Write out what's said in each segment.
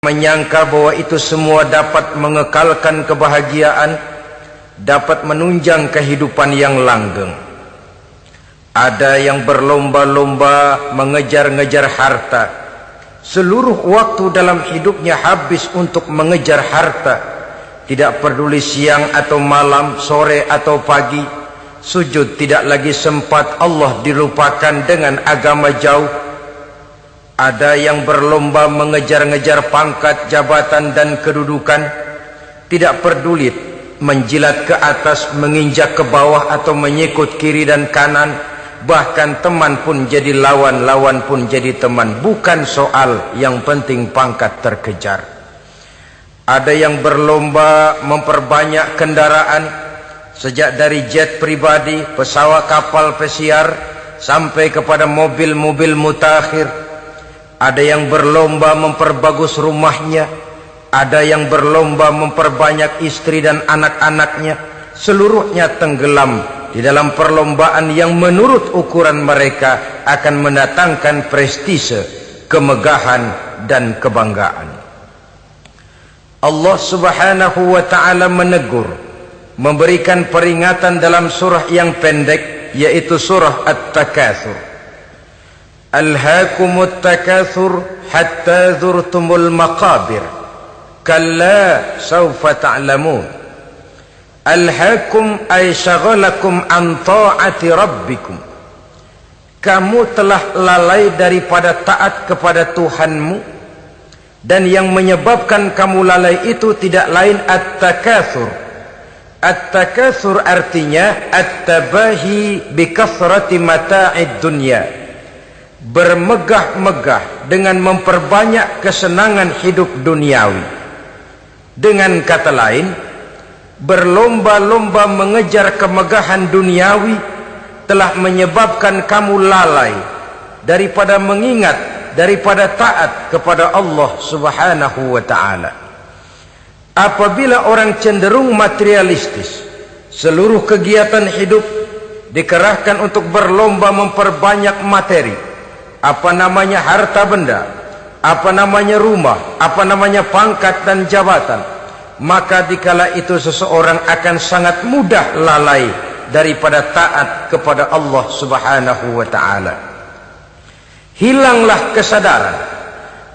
menyangka bahwa itu semua dapat mengekalkan kebahagiaan, dapat menunjang kehidupan yang langgeng. Ada yang berlomba-lomba mengejar-ngejar harta. Seluruh waktu dalam hidupnya habis untuk mengejar harta. Tidak peduli siang atau malam, sore atau pagi. Sujud tidak lagi sempat, Allah dilupakan dengan agama jauh. Ada yang berlomba mengejar-ngejar pangkat, jabatan dan kedudukan. Tidak peduli menjilat ke atas, menginjak ke bawah atau menyikut kiri dan kanan. Bahkan teman pun jadi lawan, lawan pun jadi teman. Bukan soal, yang penting pangkat terkejar. Ada yang berlomba memperbanyak kendaraan. Sejak dari jet pribadi, pesawat, kapal pesiar, sampai kepada mobil-mobil mutakhir. Ada yang berlomba memperbagus rumahnya. Ada yang berlomba memperbanyak istri dan anak-anaknya. Seluruhnya tenggelam di dalam perlombaan yang menurut ukuran mereka akan mendatangkan prestise, kemegahan dan kebanggaan. Allah Subhanahu wa ta'ala menegur, memberikan peringatan dalam surah yang pendek, yaitu surah At-Takatsur. Alhaakumut takatsur hatta zurtumul maqabir kalla sawfa ta'lamun. Alhaakum ay shaghalakum an ta'ati rabbikum. Kamu telah lalai daripada taat kepada Tuhanmu, dan yang menyebabkan kamu lalai itu tidak lain at-takatsur. At-takatsur artinya at-tabahi bi kathrati mata'id dunya. Bermegah-megah dengan memperbanyak kesenangan hidup duniawi. Dengan kata lain, berlomba-lomba mengejar kemegahan duniawi telah menyebabkan kamu lalai daripada mengingat, daripada taat kepada Allah Subhanahu wa ta'ala. Apabila orang cenderung materialistis, seluruh kegiatan hidup dikerahkan untuk berlomba memperbanyak materi. Apa namanya harta benda, apa namanya rumah, apa namanya pangkat dan jabatan, maka dikala itu seseorang akan sangat mudah lalai daripada taat kepada Allah Subhanahu wa ta'ala. Hilanglah kesadaran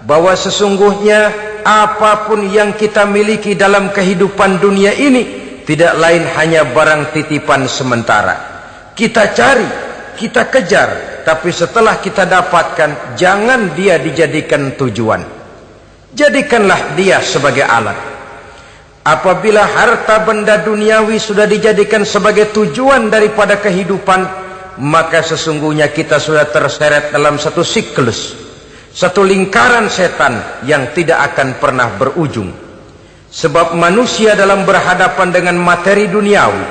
bahwa sesungguhnya apapun yang kita miliki dalam kehidupan dunia ini tidak lain hanya barang titipan sementara. Kita cari, kita kejar, tapi setelah kita dapatkan, jangan dia dijadikan tujuan. Jadikanlah dia sebagai alat. Apabila harta benda duniawi sudah dijadikan sebagai tujuan daripada kehidupan, maka sesungguhnya kita sudah terseret dalam satu siklus, satu lingkaran setan yang tidak akan pernah berujung. Sebab manusia dalam berhadapan dengan materi duniawi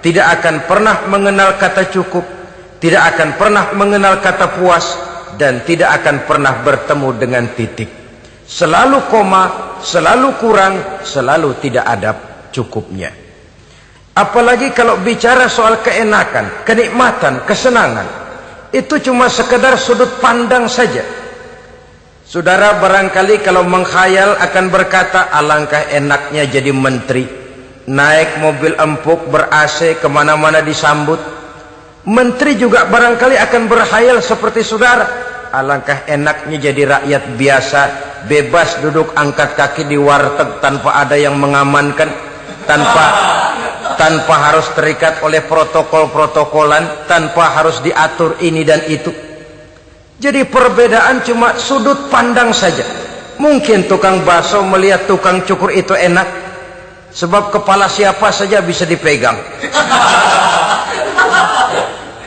tidak akan pernah mengenal kata cukup, tidak akan pernah mengenal kata puas, dan tidak akan pernah bertemu dengan titik. Selalu koma, selalu kurang, selalu tidak ada cukupnya. Apalagi kalau bicara soal keenakan, kenikmatan, kesenangan, itu cuma sekedar sudut pandang saja. Saudara barangkali kalau mengkhayal akan berkata, alangkah enaknya jadi menteri, naik mobil empuk ber-AC, kemana-mana disambut. Menteri juga barangkali akan berkhayal seperti saudara, alangkah enaknya jadi rakyat biasa, bebas duduk angkat kaki di warteg tanpa ada yang mengamankan, tanpa harus terikat oleh protokol-protokolan, tanpa harus diatur ini dan itu. Jadi perbedaan cuma sudut pandang saja. Mungkin tukang bakso melihat tukang cukur itu enak, sebab kepala siapa saja bisa dipegang.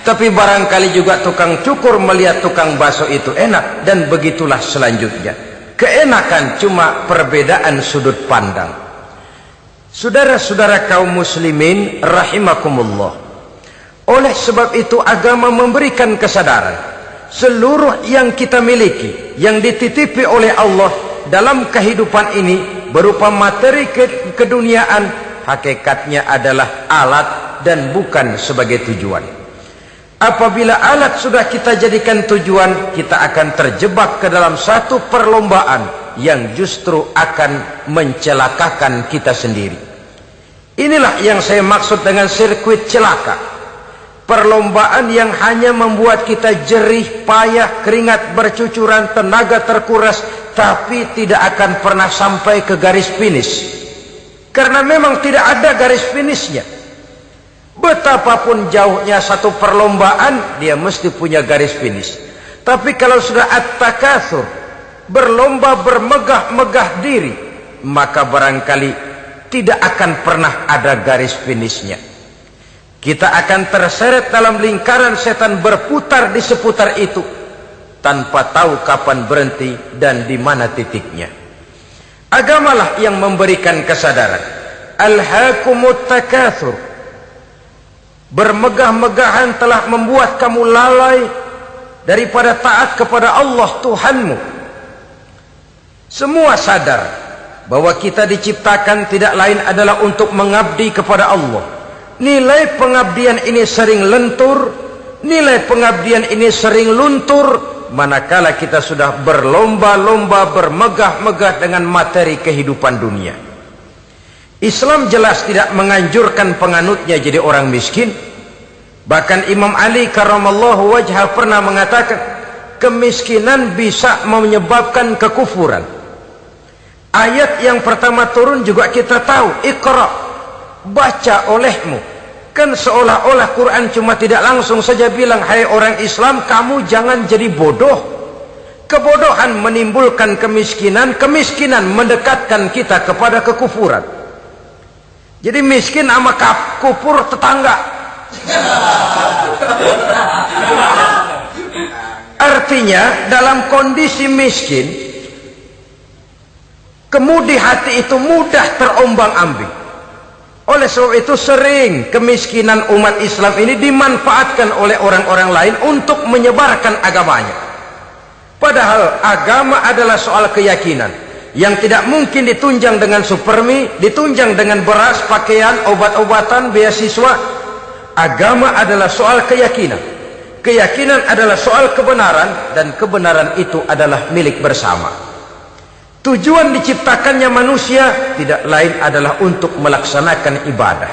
Tapi barangkali juga tukang cukur melihat tukang bakso itu enak, dan begitulah selanjutnya. Keenakan cuma perbedaan sudut pandang. Saudara-saudara kaum muslimin rahimakumullah, oleh sebab itu agama memberikan kesadaran seluruh yang kita miliki, yang dititipi oleh Allah dalam kehidupan ini berupa materi keduniaan, hakikatnya adalah alat dan bukan sebagai tujuan. Apabila alat sudah kita jadikan tujuan, kita akan terjebak ke dalam satu perlombaan yang justru akan mencelakakan kita sendiri. Inilah yang saya maksud dengan sirkuit celaka. Perlombaan yang hanya membuat kita jerih, payah, keringat bercucuran, tenaga terkuras, tapi tidak akan pernah sampai ke garis finish. Karena memang tidak ada garis finishnya. Betapapun jauhnya satu perlombaan, dia mesti punya garis finish. Tapi kalau sudah at-takatsur, berlomba bermegah-megah diri, maka barangkali tidak akan pernah ada garis finishnya. Kita akan terseret dalam lingkaran setan, berputar di seputar itu tanpa tahu kapan berhenti dan di mana titiknya. Agamalah yang memberikan kesadaran. Alhaakumut takatsur. Bermegah-megahan telah membuat kamu lalai daripada taat kepada Allah Tuhanmu. Semua sadar bahwa kita diciptakan tidak lain adalah untuk mengabdi kepada Allah. Nilai pengabdian ini sering lentur, nilai pengabdian ini sering luntur, manakala kita sudah berlomba-lomba bermegah-megah dengan materi kehidupan dunia. Islam jelas tidak menganjurkan penganutnya jadi orang miskin. Bahkan Imam Ali karramallahu wajhah pernah mengatakan, kemiskinan bisa menyebabkan kekufuran. Ayat yang pertama turun juga kita tahu, Iqra, baca olehmu. Kan seolah-olah Quran cuma tidak langsung saja bilang, hai orang Islam, kamu jangan jadi bodoh. Kebodohan menimbulkan kemiskinan, kemiskinan mendekatkan kita kepada kekufuran. Jadi miskin sama kufur tetangga. Artinya dalam kondisi miskin, kemudi hati itu mudah terombang-ambing. Oleh sebab itu sering kemiskinan umat Islam ini dimanfaatkan oleh orang-orang lain untuk menyebarkan agamanya. Padahal agama adalah soal keyakinan yang tidak mungkin ditunjang dengan supermi, ditunjang dengan beras, pakaian, obat-obatan, beasiswa. Agama adalah soal keyakinan. Keyakinan adalah soal kebenaran, dan kebenaran itu adalah milik bersama. Tujuan diciptakannya manusia tidak lain adalah untuk melaksanakan ibadah.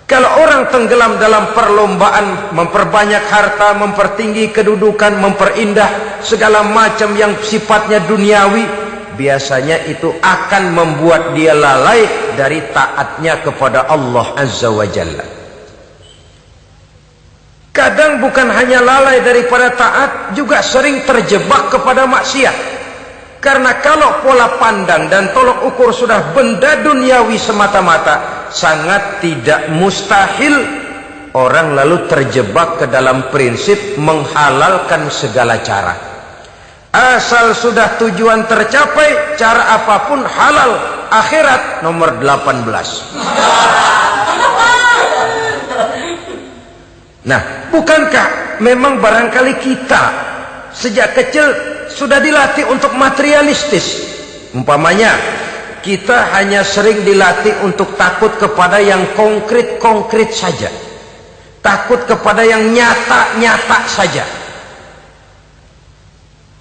Kalau orang tenggelam dalam perlombaan memperbanyak harta, mempertinggi kedudukan, memperindah segala macam yang sifatnya duniawi, biasanya itu akan membuat dia lalai dari taatnya kepada Allah Azza wa Jalla. Kadang bukan hanya lalai daripada taat, juga sering terjebak kepada maksiat. Karena kalau pola pandang dan tolok ukur sudah benda duniawi semata-mata, sangat tidak mustahil orang lalu terjebak ke dalam prinsip menghalalkan segala cara. Asal sudah tujuan tercapai, cara apapun halal. Akhirat nomor 18. Nah, bukankah memang barangkali kita sejak kecil sudah dilatih untuk materialistis? Umpamanya kita hanya sering dilatih untuk takut kepada yang konkret-konkret saja, takut kepada yang nyata-nyata saja.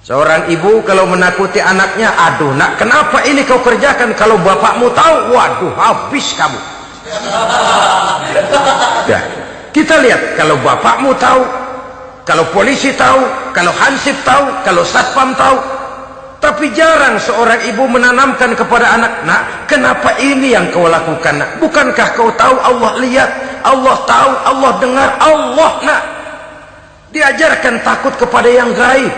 Seorang ibu kalau menakuti anaknya, aduh nak, kenapa ini kau kerjakan? Kalau bapakmu tahu, waduh, habis kamu. Nah, kita lihat, kalau bapakmu tahu, kalau polisi tahu, kalau hansip tahu, kalau satpam tahu. Tapi jarang seorang ibu menanamkan kepada anak, nak, kenapa ini yang kau lakukan, nak? Bukankah kau tahu Allah lihat, Allah tahu, Allah dengar, Allah, nak? Diajarkan takut kepada yang gaib.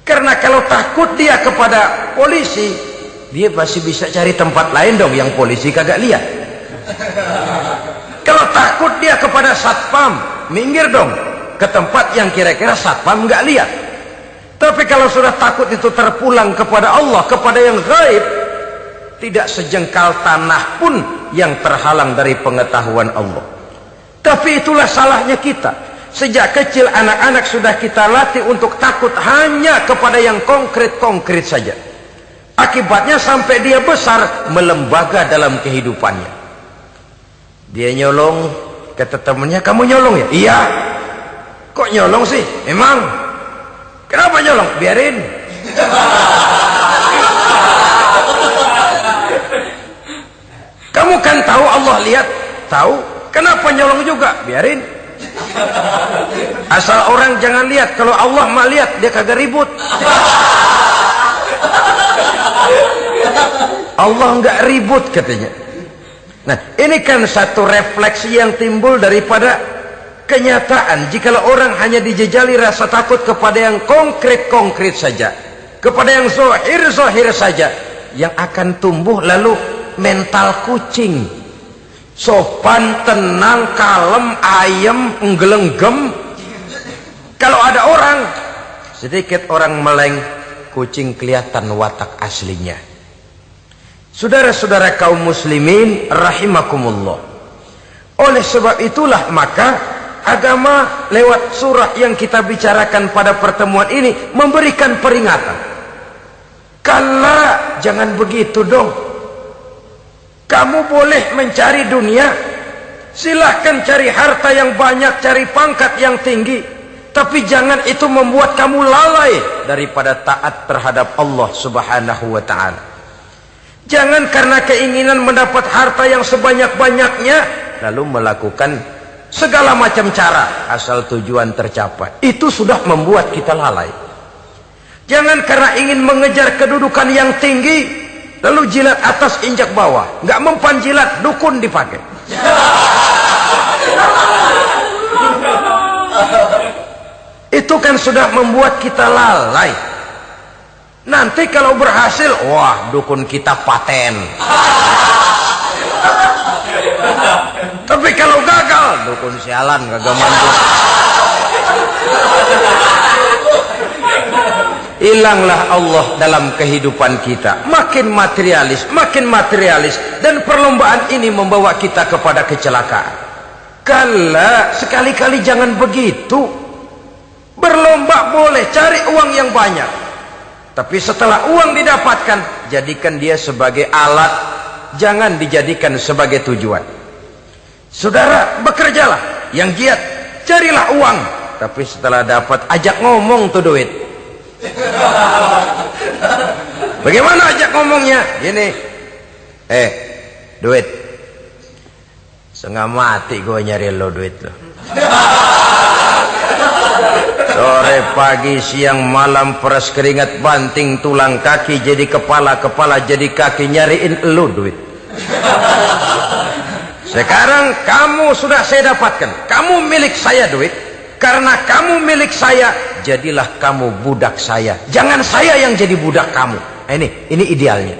Karena kalau takut dia kepada polisi, dia pasti bisa cari tempat lain dong yang polisi kagak lihat. Kalau takut dia kepada satpam, minggir dong ke tempat yang kira-kira satpam nggak lihat. Tapi kalau sudah takut itu terpulang kepada Allah, kepada yang gaib, tidak sejengkal tanah pun yang terhalang dari pengetahuan Allah. Tapi itulah salahnya kita. Sejak kecil anak-anak sudah kita latih untuk takut hanya kepada yang konkret-konkret saja. Akibatnya sampai dia besar melembaga dalam kehidupannya. Dia nyolong, kata temannya, kamu nyolong ya? Iya. Kok nyolong sih? Emang? Kenapa nyolong? Biarin. tahu. Kenapa nyolong juga? Biarin. Asal orang jangan lihat. Kalau Allah mah lihat, dia kagak ribut. Allah nggak ribut katanya. Nah, ini kan satu refleksi yang timbul daripada kenyataan. Jikalau orang hanya dijejali rasa takut kepada yang konkret-konkret saja, kepada yang zohir-zohir saja, yang akan tumbuh lalu mental kucing. Sopan, tenang, kalem, ayem, nggelenggem. Kalau ada orang, sedikit orang meleng, kucing kelihatan watak aslinya. Saudara-saudara kaum muslimin rahimakumullah. Oleh sebab itulah maka agama lewat surah yang kita bicarakan pada pertemuan ini memberikan peringatan. Kala, jangan begitu dong. Kamu boleh mencari dunia, silahkan cari harta yang banyak, cari pangkat yang tinggi, tapi jangan itu membuat kamu lalai daripada taat terhadap Allah subhanahu wa ta'ala. Jangan karena keinginan mendapat harta yang sebanyak-banyaknya lalu melakukan segala macam cara asal tujuan tercapai. Itu sudah membuat kita lalai. Jangan karena ingin mengejar kedudukan yang tinggi lalu jilat atas injak bawah. Nggak mempan jilat, dukun dipakai. Itu kan sudah membuat kita lalai. Nanti kalau berhasil, wah, dukun kita paten. Tapi kalau gagal, dukun sialan, kagak mampu. Hilanglah Allah dalam kehidupan kita. Makin materialis, dan perlombaan ini membawa kita kepada kecelakaan. Kala, sekali-kali jangan begitu. Berlomba boleh, cari uang yang banyak. Tapi setelah uang didapatkan, jadikan dia sebagai alat, jangan dijadikan sebagai tujuan. Saudara, bekerjalah, yang giat, carilah uang. Tapi setelah dapat, ajak ngomong tuh duit. Bagaimana ajak ngomongnya? Gini, duit, setengah mati gue nyari lo duit lo. Sore, pagi, siang, malam, peras keringat, banting tulang kaki jadi kepala, kepala jadi kaki, nyariin elu duit. Sekarang kamu sudah saya dapatkan, kamu milik saya duit. Karena kamu milik saya, jadilah kamu budak saya. Jangan saya yang jadi budak kamu. Ini idealnya.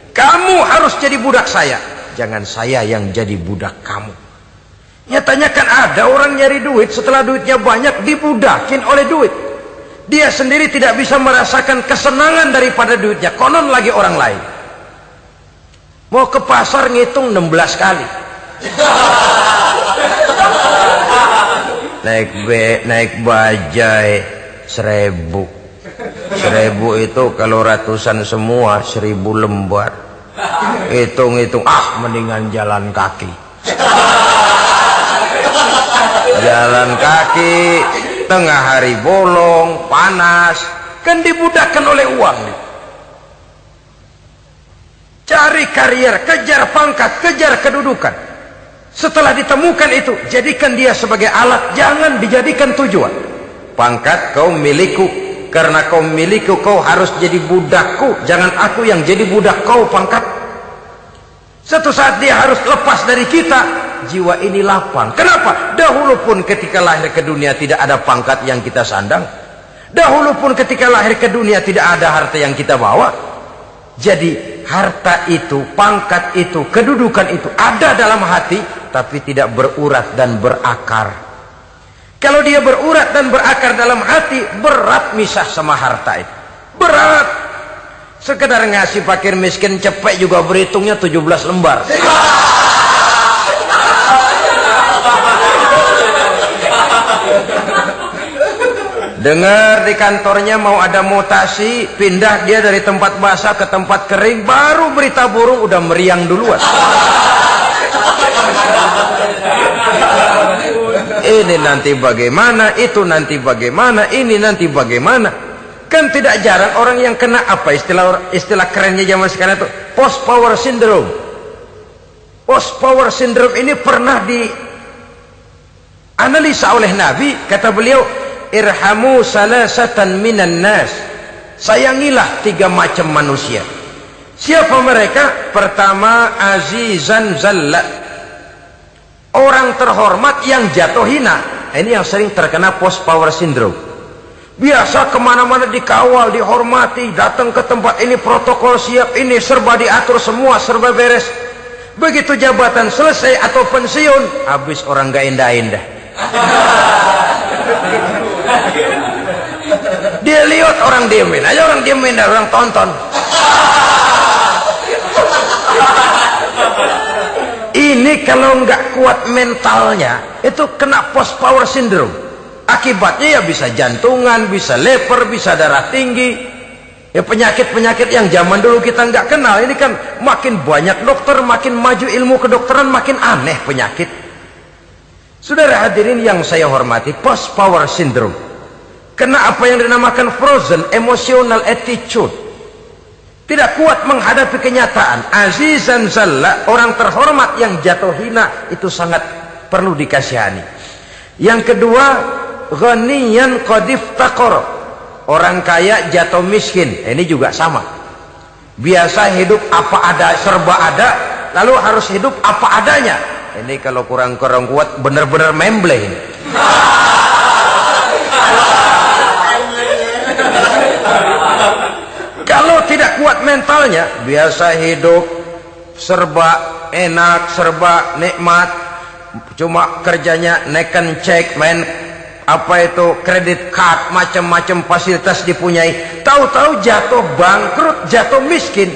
Kamu harus jadi budak saya, jangan saya yang jadi budak kamu. Nyatanya kan ada orang nyari duit, setelah duitnya banyak dibudakin oleh duit. Dia sendiri tidak bisa merasakan kesenangan daripada duitnya, konon lagi orang lain. Mau ke pasar ngitung 16 kali. Naik bajai 1000. 1000 itu kalau ratusan semua 1000 lembar. Hitung-hitung, mendingan jalan kaki. Jalan kaki, tengah hari bolong, panas, kan dibudakkan oleh uang. Cari karier, kejar pangkat, kejar kedudukan. Setelah ditemukan itu, jadikan dia sebagai alat, jangan dijadikan tujuan. Pangkat kau milikku, karena kau milikku kau harus jadi budakku, jangan aku yang jadi budak kau pangkat. Suatu saat dia harus lepas dari kita, jiwa ini lapang. Kenapa? Dahulu pun ketika lahir ke dunia tidak ada pangkat yang kita sandang. Dahulu pun ketika lahir ke dunia tidak ada harta yang kita bawa. Jadi harta itu, pangkat itu, kedudukan itu ada dalam hati, tapi tidak berurat dan berakar. Kalau dia berurat dan berakar dalam hati, berat misah sama harta itu. Berat. Sekedar ngasih fakir miskin cepet juga berhitungnya 17 lembar. Dengar di kantornya mau ada mutasi, pindah dia dari tempat basah ke tempat kering, baru berita burung udah meriang duluan. Ini nanti bagaimana, itu nanti bagaimana, ini nanti bagaimana. Kan tidak jarang orang yang kena apa istilah kerennya zaman sekarang itu post power syndrome. Post power syndrome ini pernah dianalisa oleh Nabi. Kata beliau, irhamu salasatan minan nas, sayangilah 3 macam manusia. Siapa mereka? Pertama, azizan zalla, orang terhormat yang jatuh hina. Ini yang sering terkena post power syndrome. Biasa kemana-mana dikawal, dihormati, datang ke tempat ini protokol siap, ini serba diatur semua, serba beres. Begitu jabatan selesai atau pensiun, habis orang gak indah-indah. Dia lihat orang diemin aja, orang diemin dan orang tonton. Ini kalau nggak kuat mentalnya, itu kena post power syndrome. Akibatnya ya bisa jantungan, bisa lever, bisa darah tinggi. Ya penyakit-penyakit yang zaman dulu kita nggak kenal. Ini kan makin banyak dokter, makin maju ilmu kedokteran, makin aneh penyakit. Saudara hadirin yang saya hormati, post power syndrome kena apa yang dinamakan frozen emotional attitude. Tidak kuat menghadapi kenyataan. Azizan zalla, orang terhormat yang jatuh hina, itu sangat perlu dikasihani. Yang kedua, ghaniyan qad iftaqara, orang kaya jatuh miskin. Ini juga sama. Biasa hidup apa ada, serba ada, lalu harus hidup apa adanya. Ini kalau kurang-kurang kuat benar-benar memble ini. Kalau tidak kuat mentalnya, biasa hidup serba enak, serba nikmat, cuma kerjanya neken cek, main apa itu kredit card, macam-macam fasilitas dipunyai, tahu-tahu jatuh bangkrut, jatuh miskin.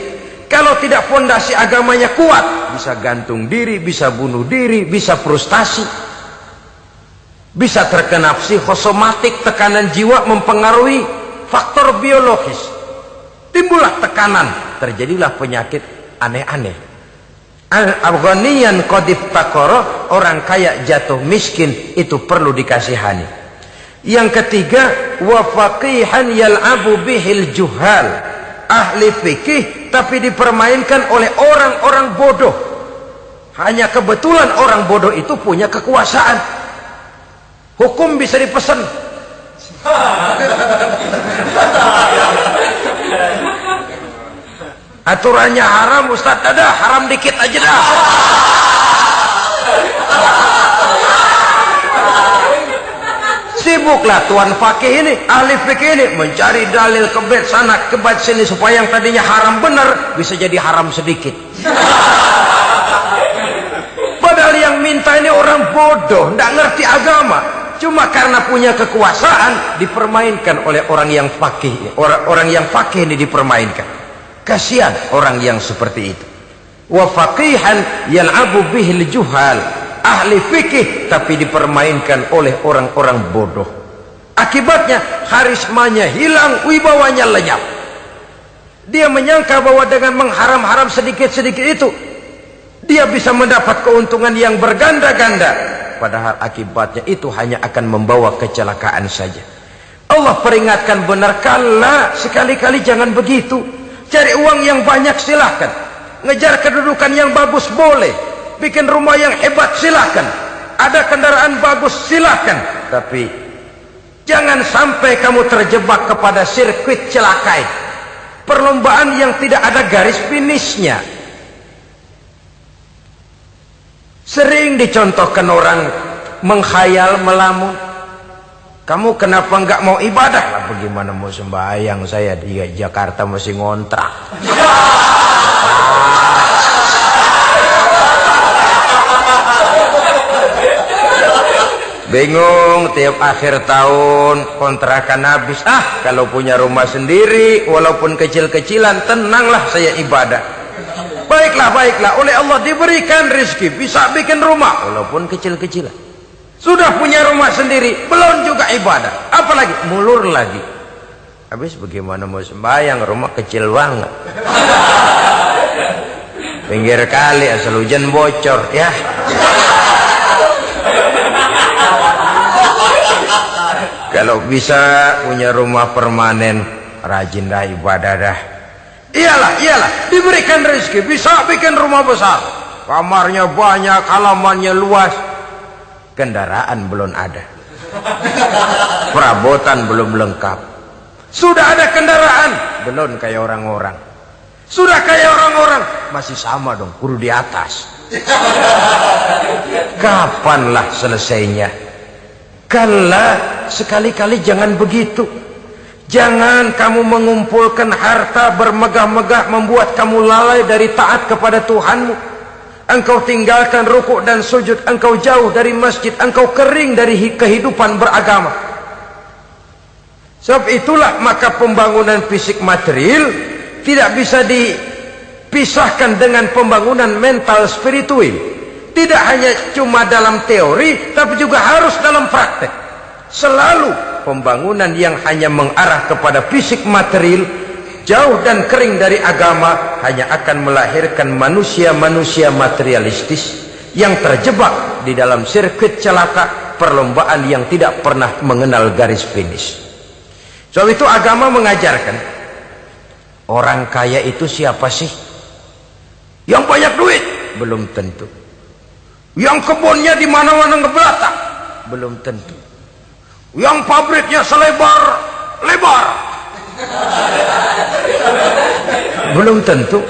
Kalau tidak fondasi agamanya kuat, bisa gantung diri, bisa bunuh diri, bisa frustasi, bisa terkena psikosomatik, tekanan jiwa mempengaruhi faktor biologis, timbullah tekanan, terjadilah penyakit aneh-aneh. Al-ghaniyan qad iftaqara, orang kaya jatuh miskin, itu perlu dikasihani. Yang ketiga, wa faqihan yal'abu bihil juhal, ahli fikih tapi dipermainkan oleh orang-orang bodoh. Hanya kebetulan orang bodoh itu punya kekuasaan. Hukum bisa dipesan. Aturannya haram, Ustaz, ada haram dikit aja dah. Sibuklah tuan fakih ini, ahli fikih ini, mencari dalil kebet sana kebet sini supaya yang tadinya haram benar bisa jadi haram sedikit. Padahal yang minta ini orang bodoh, tidak ngerti agama, cuma karena punya kekuasaan dipermainkan oleh orang yang fakih. Orang yang fakih ini dipermainkan. Kasihan orang yang seperti itu. Wa faqihan yal'abu bihil juhal, ahli fikih tapi dipermainkan oleh orang-orang bodoh. Akibatnya karismanya hilang, wibawanya lenyap. Dia menyangka bahwa dengan mengharam-haram sedikit-sedikit itu dia bisa mendapat keuntungan yang berganda-ganda, padahal akibatnya itu hanya akan membawa kecelakaan saja. Allah peringatkan benar, kala, sekali-kali jangan begitu. Cari uang yang banyak silahkan, ngejar kedudukan yang bagus boleh, bikin rumah yang hebat silahkan, ada kendaraan bagus silahkan, tapi jangan sampai kamu terjebak kepada sirkuit celakai, perlombaan yang tidak ada garis finishnya. Sering dicontohkan orang menghayal, melamun. Kamu kenapa nggak mau ibadah? Lah bagaimana mau sembahyang, saya di Jakarta masih ngontrak. Bingung, tiap akhir tahun kontrakan habis. Kalau punya rumah sendiri walaupun kecil-kecilan, tenanglah saya ibadah. Baiklah, oleh Allah diberikan rezeki, bisa bikin rumah walaupun kecil-kecilan. Sudah punya rumah sendiri, belum juga ibadah, apalagi mulur lagi. Habis bagaimana mau sembahyang, rumah kecil banget, pinggir kali, asal hujan bocor ya. Kalau bisa punya rumah permanen, rajin dah ibadah dah. Iyalah, diberikan rezeki, bisa bikin rumah besar, kamarnya banyak, halamannya luas, kendaraan belum ada, perabotan belum lengkap. Sudah ada kendaraan, belum kayak orang-orang. Sudah kayak orang-orang, masih sama dong, kudu di atas. Kapanlah selesainya? Kala, sekali-kali jangan begitu. Jangan kamu mengumpulkan harta bermegah-megah membuat kamu lalai dari taat kepada Tuhanmu. Engkau tinggalkan rukuk dan sujud, engkau jauh dari masjid, engkau kering dari kehidupan beragama. Sebab itulah maka pembangunan fisik material tidak bisa dipisahkan dengan pembangunan mental spiritual. Tidak hanya cuma dalam teori, tapi juga harus dalam praktek. Selalu pembangunan yang hanya mengarah kepada fisik material, jauh dan kering dari agama, hanya akan melahirkan manusia-manusia materialistis yang terjebak di dalam sirkuit celaka perlombaan yang tidak pernah mengenal garis finish. Sebab itu agama mengajarkan, orang kaya itu siapa sih? Yang banyak duit? Belum tentu. Yang kebunnya di mana-mana ngebelatak? Belum tentu. Yang pabriknya selebar-lebar? Belum tentu.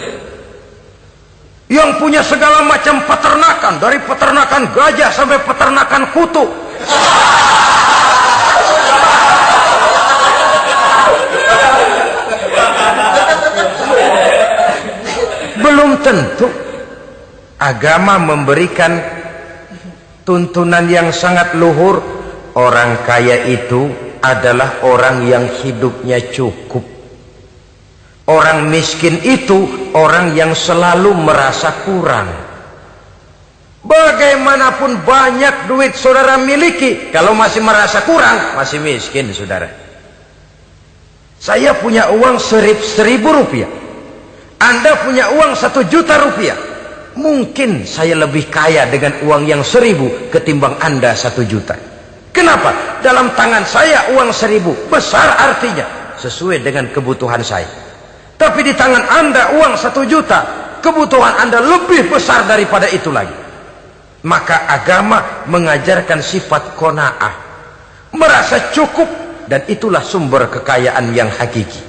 Yang punya segala macam peternakan, dari peternakan gajah sampai peternakan kutu? Belum tentu. Agama memberikan tuntunan yang sangat luhur. Orang kaya itu adalah orang yang hidupnya cukup. Orang miskin itu orang yang selalu merasa kurang. Bagaimanapun banyak duit saudara miliki, kalau masih merasa kurang, masih miskin saudara. Saya punya uang 1.000 rupiah, Anda punya uang 1 juta rupiah. Mungkin saya lebih kaya dengan uang yang 1.000 ketimbang Anda 1 juta. Kenapa? Dalam tangan saya uang 1.000 besar, artinya sesuai dengan kebutuhan saya. Tapi di tangan Anda uang 1 juta, kebutuhan Anda lebih besar daripada itu lagi. Maka agama mengajarkan sifat qanaah, merasa cukup, dan itulah sumber kekayaan yang hakiki.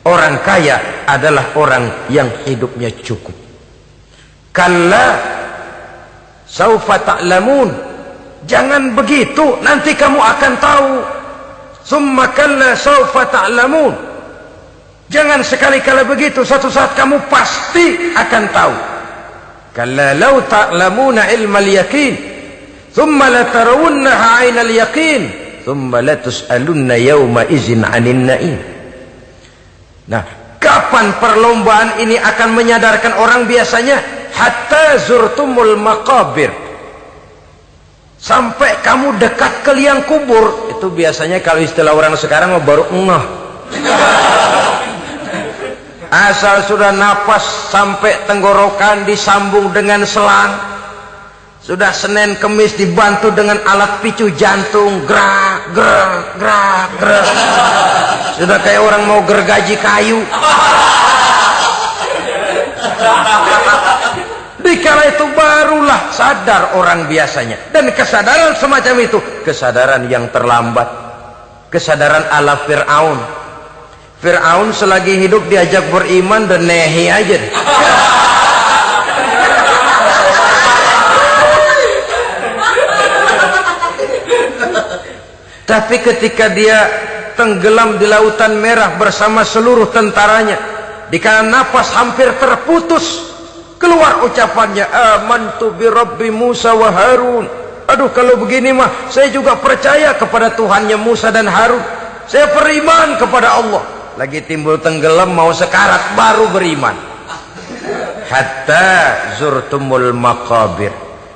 Orang kaya adalah orang yang hidupnya cukup. Kalla saufa ta'lamun, jangan begitu, nanti kamu akan tahu. Summa kalla saufa ta'lamun, jangan sekali-kali begitu, suatu saat kamu pasti akan tahu. Kalla law ta'lamuna ilmal yaqin, thumma latarawunnaha 'ainal yaqin, thumma latus'alunna yawma idzin 'anil na'im. Nah, kapan perlombaan ini akan menyadarkan orang biasanya? Hatta zurtumul maqabir, sampai kamu dekat ke liang kubur. Itu biasanya kalau istilah orang sekarang baru ngeh. Asal sudah napas sampai tenggorokan disambung dengan selang, sudah Senin Kemis dibantu dengan alat picu jantung, gerak gerak gerak gerak, sudah kayak orang mau gergaji kayu. Dikala itu barulah sadar orang biasanya. Dan kesadaran semacam itu, kesadaran yang terlambat, kesadaran ala Fir'aun. Fir'aun selagi hidup diajak beriman dan nehi aja. Tapi ketika dia tenggelam di lautan merah bersama seluruh tentaranya, dikala napas hampir terputus, keluar ucapannya, amantu bi Rabbi Musa wa Harun. Aduh, kalau begini mah saya juga percaya kepada Tuhannya Musa dan Harun. Saya beriman kepada Allah. Lagi timbul tenggelam mau sekarat baru beriman. Hatta zurtumul maqabir,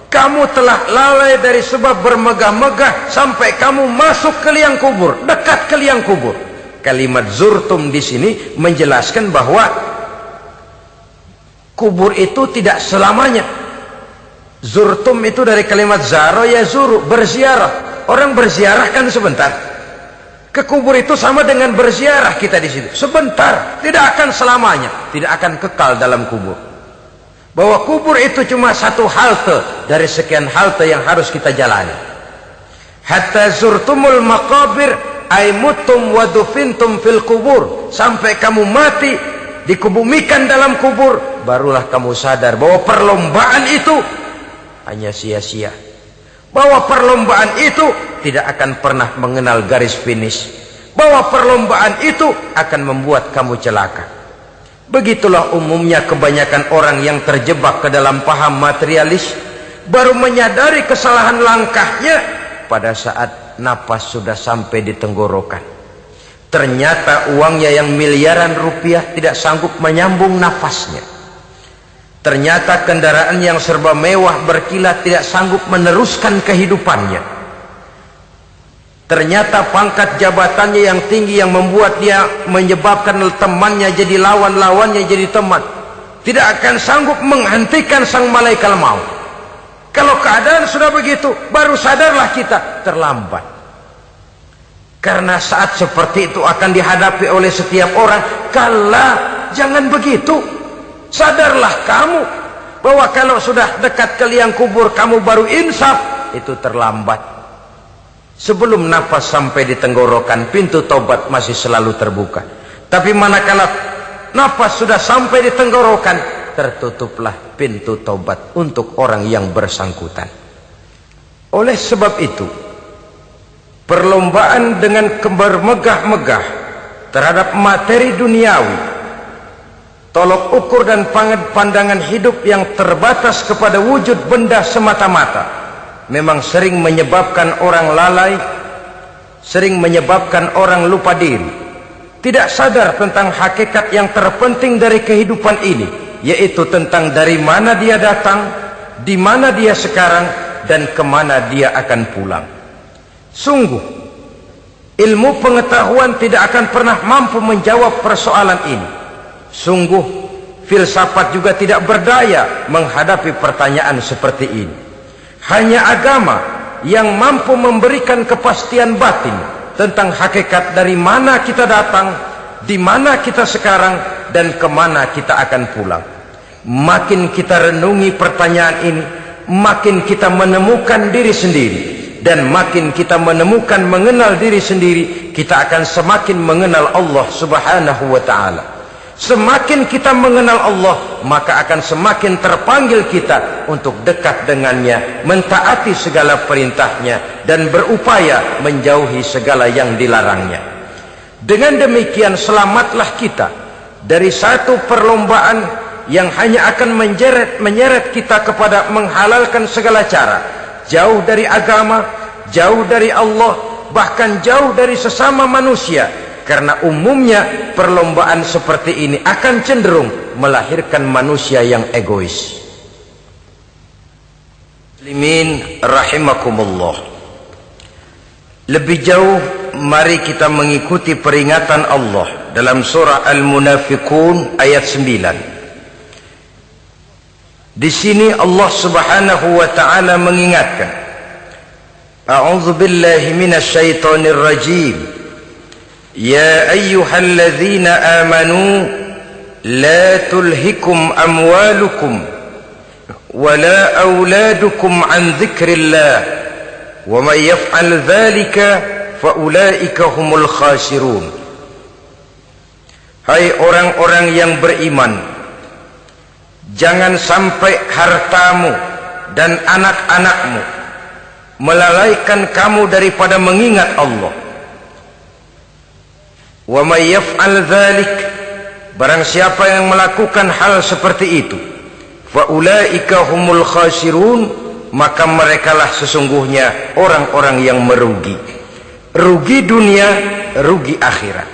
kamu telah lalai dari sebab bermegah-megah sampai kamu masuk ke liang kubur, dekat ke liang kubur. Kalimat zurtum di sini menjelaskan bahwa kubur itu tidak selamanya. Zurtum itu dari kalimat zaro ya zuru, berziarah. Orang berziarah kan sebentar. Ke kubur itu sama dengan berziarah kita di situ. Sebentar, tidak akan selamanya, tidak akan kekal dalam kubur. bahwa kubur itu cuma satu halte dari sekian halte yang harus kita jalani. Hatta zurtumul maqabir ay mutum wa dufintum fil kubur, sampai kamu mati dikubumikan dalam kubur, barulah kamu sadar bahwa perlombaan itu hanya sia-sia, bahwa perlombaan itu tidak akan pernah mengenal garis finish, bahwa perlombaan itu akan membuat kamu celaka. Begitulah umumnya kebanyakan orang yang terjebak ke dalam paham materialis, baru menyadari kesalahan langkahnya pada saat napas sudah sampai di tenggorokan. Ternyata uangnya yang miliaran rupiah tidak sanggup menyambung nafasnya. Ternyata kendaraan yang serba mewah berkilat tidak sanggup meneruskan kehidupannya. Ternyata pangkat jabatannya yang tinggi yang membuat dia menyebabkan temannya jadi lawan, lawannya jadi teman, tidak akan sanggup menghentikan sang malaikat maut. Kalau keadaan sudah begitu, baru sadarlah kita terlambat. Karena saat seperti itu akan dihadapi oleh setiap orang. Kala, jangan begitu. Sadarlah kamu bahwa kalau sudah dekat ke liang kubur kamu baru insaf, itu terlambat. Sebelum nafas sampai di tenggorokan, pintu taubat masih selalu terbuka. Tapi manakala nafas sudah sampai di tenggorokan, tertutuplah pintu taubat untuk orang yang bersangkutan. Oleh sebab itu, perlombaan dengan bermegah-megah terhadap materi duniawi, tolok ukur dan pandangan hidup yang terbatas kepada wujud benda semata-mata, memang sering menyebabkan orang lalai, sering menyebabkan orang lupa diri, tidak sadar tentang hakikat yang terpenting dari kehidupan ini, yaitu tentang dari mana dia datang, di mana dia sekarang, dan kemana dia akan pulang. Sungguh, ilmu pengetahuan tidak akan pernah mampu menjawab persoalan ini. Sungguh, filsafat juga tidak berdaya menghadapi pertanyaan seperti ini. Hanya agama yang mampu memberikan kepastian batin tentang hakikat dari mana kita datang, di mana kita sekarang, dan kemana kita akan pulang. Makin kita renungi pertanyaan ini, makin kita menemukan diri sendiri. Dan makin kita menemukan mengenal diri sendiri, kita akan semakin mengenal Allah Subhanahu wa ta'ala. Semakin kita mengenal Allah, maka akan semakin terpanggil kita untuk dekat dengannya, mentaati segala perintahnya, dan berupaya menjauhi segala yang dilarangnya. Dengan demikian selamatlah kita dari satu perlombaan yang hanya akan menyeret kita kepada menghalalkan segala cara, jauh dari agama, jauh dari Allah, bahkan jauh dari sesama manusia. Karena umumnya perlombaan seperti ini akan cenderung melahirkan manusia yang egois. Muslimin rahimakumullah. Lebih jauh, mari kita mengikuti peringatan Allah dalam surah Al-Munafiqun ayat 9. Di sini Allah Subhanahu wa taala mengingatkan, A'udzu billahi minasy syaithanir rajim. يا أيها الذين آمنوا لا تلهكم أموالكم ولا أولادكم عن ذكر الله ومن يفعل ذلك فأولئك هم الخاسرون. Hai orang-orang yang beriman, jangan sampai hartamu dan anak-anakmu melalaikan kamu daripada mengingat Allah. Wa may yaf'al dzalik, barang siapa yang melakukan hal seperti itu, fa ulaika humul khasirun, maka merekalah sesungguhnya orang-orang yang merugi. Rugi dunia, rugi akhirat.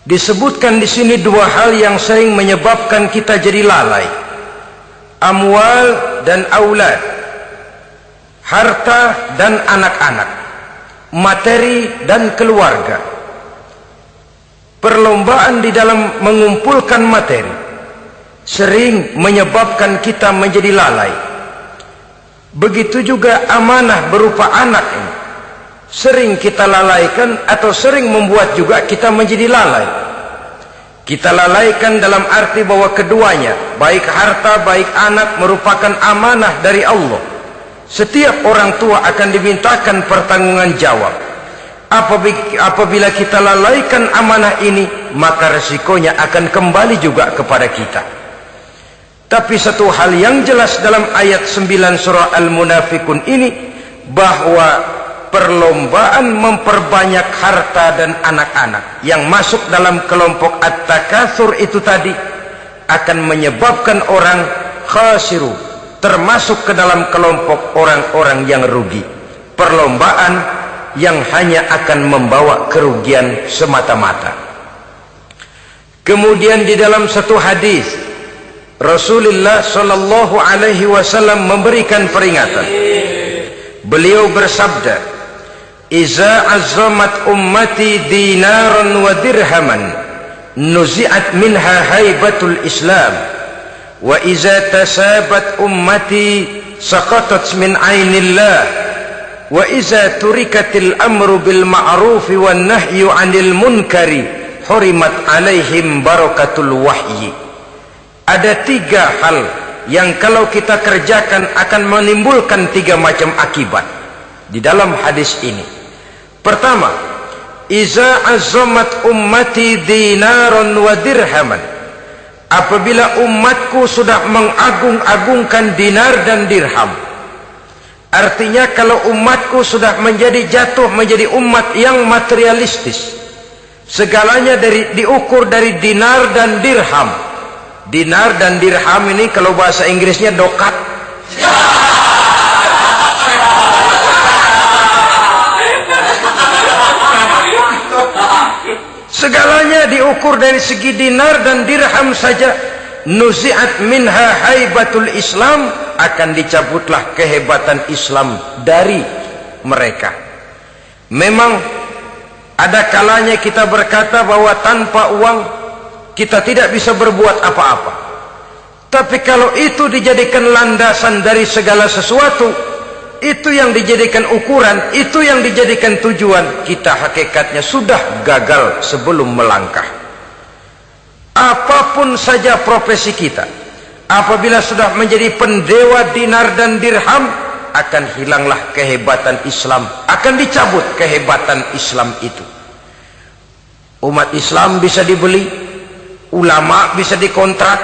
Disebutkan di sini dua hal yang sering menyebabkan kita jadi lalai. Amwal dan aulad. Harta dan anak-anak. Materi dan keluarga. Perlombaan di dalam mengumpulkan materi sering menyebabkan kita menjadi lalai. Begitu juga amanah berupa anak ini sering kita lalaikan atau sering membuat juga kita menjadi lalai. Kita lalaikan dalam arti bahwa keduanya, baik harta baik anak, merupakan amanah dari Allah. Setiap orang tua akan dimintakan pertanggungan jawab. Apabila kita lalaikan amanah ini, maka resikonya akan kembali juga kepada kita. Tapi satu hal yang jelas dalam ayat 9 surah Al-Munafikun ini, bahwa perlombaan memperbanyak harta dan anak-anak yang masuk dalam kelompok at-takatsur itu tadi akan menyebabkan orang khasiru, termasuk ke dalam kelompok orang-orang yang rugi. Perlombaan yang hanya akan membawa kerugian semata-mata. Kemudian di dalam satu hadis Rasulullah sallallahu alaihi wasallam memberikan peringatan. Beliau bersabda, "Iza azzamat ummati dinaran wa dirhaman, nuzi'at minha haibatul Islam, wa iza tasabat ummati saqatat min ainillah, wa iza turikatil amru bil ma'rufi wan nahyu 'anil munkari, hurimat 'alaihim barakatul wahyi." Ada 3 hal yang kalau kita kerjakan akan menimbulkan 3 macam akibat di dalam hadis ini. Pertama, iza azzamat ummati dinaran wa dirhaman. Apabila umatku sudah mengagung-agungkan dinar dan dirham, artinya kalau umatku sudah jatuh menjadi umat yang materialistis, segalanya diukur dari dinar dan dirham. Dinar dan dirham ini kalau bahasa Inggrisnya dokat. Segalanya diukur dari segi dinar dan dirham saja. Nuzi'at minha haibatul Islam, akan dicabutlah kehebatan Islam dari mereka. Memang ada kalanya kita berkata bahwa tanpa uang kita tidak bisa berbuat apa-apa. Tapi kalau itu dijadikan landasan dari segala sesuatu, itu yang dijadikan ukuran, itu yang dijadikan tujuan, kita hakikatnya sudah gagal sebelum melangkah. Apapun saja profesi kita, apabila sudah menjadi pendewa dinar dan dirham, akan hilanglah kehebatan Islam, akan dicabut kehebatan Islam itu. Umat Islam bisa dibeli, ulama bisa dikontrak,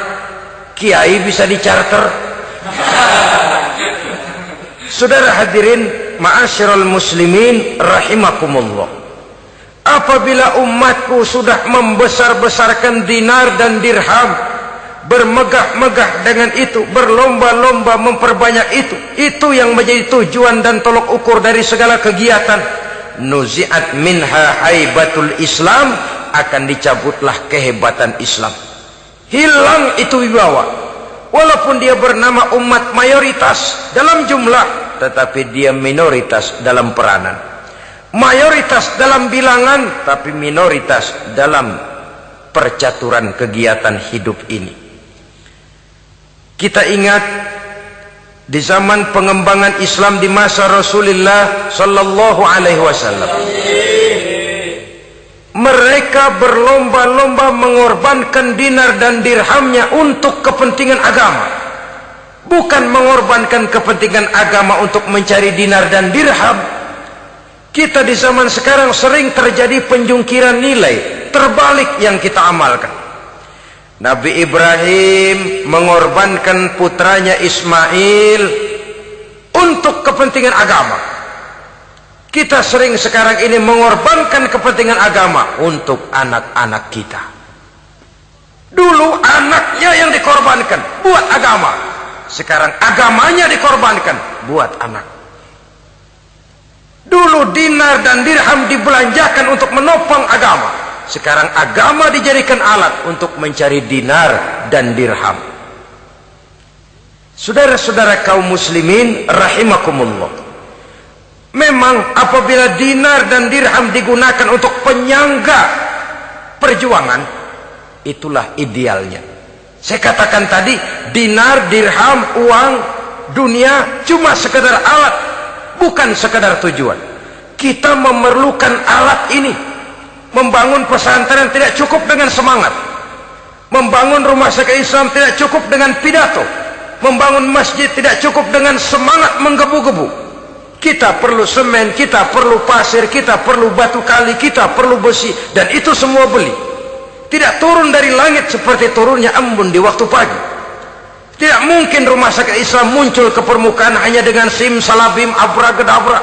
kiai bisa dicarter. Saudara hadirin ma'asyiral muslimin rahimakumullah, apabila umatku sudah membesar-besarkan dinar dan dirham, bermegah-megah dengan itu, berlomba-lomba memperbanyak itu yang menjadi tujuan dan tolok ukur dari segala kegiatan, nuzi'at minha haibatul Islam, akan dicabutlah kehebatan Islam. Hilang itu wibawa. Walaupun dia bernama umat mayoritas dalam jumlah, tetapi dia minoritas dalam peranan. Mayoritas dalam bilangan, tapi minoritas dalam percaturan kegiatan hidup ini. Kita ingat di zaman pengembangan Islam di masa Rasulullah sallallahu alaihi wasallam, mereka berlomba-lomba mengorbankan dinar dan dirhamnya untuk kepentingan agama, bukan mengorbankan kepentingan agama untuk mencari dinar dan dirham. Kita di zaman sekarang sering terjadi penjungkiran nilai, terbalik yang kita amalkan. Nabi Ibrahim mengorbankan putranya Ismail untuk kepentingan agama. Kita sering sekarang ini mengorbankan kepentingan agama untuk anak-anak kita. Dulu anaknya yang dikorbankan buat agama, sekarang agamanya dikorbankan buat anak. Dulu dinar dan dirham dibelanjakan untuk menopang agama, sekarang agama dijadikan alat untuk mencari dinar dan dirham. Saudara-saudara kaum muslimin rahimakumullah, memang apabila dinar dan dirham digunakan untuk penyangga perjuangan, itulah idealnya. Saya katakan tadi, dinar, dirham, uang, dunia cuma sekedar alat, bukan sekedar tujuan. Kita memerlukan alat ini. Membangun pesantren tidak cukup dengan semangat, Membangun rumah sakit Islam tidak cukup dengan pidato. Membangun masjid tidak cukup dengan semangat menggebu-gebu. Kita perlu semen, kita perlu pasir, kita perlu batu kali, kita perlu besi, dan itu semua beli. Tidak turun dari langit seperti turunnya embun di waktu pagi. Tidak mungkin rumah sakit Islam muncul ke permukaan hanya dengan simsalabim abracadabra.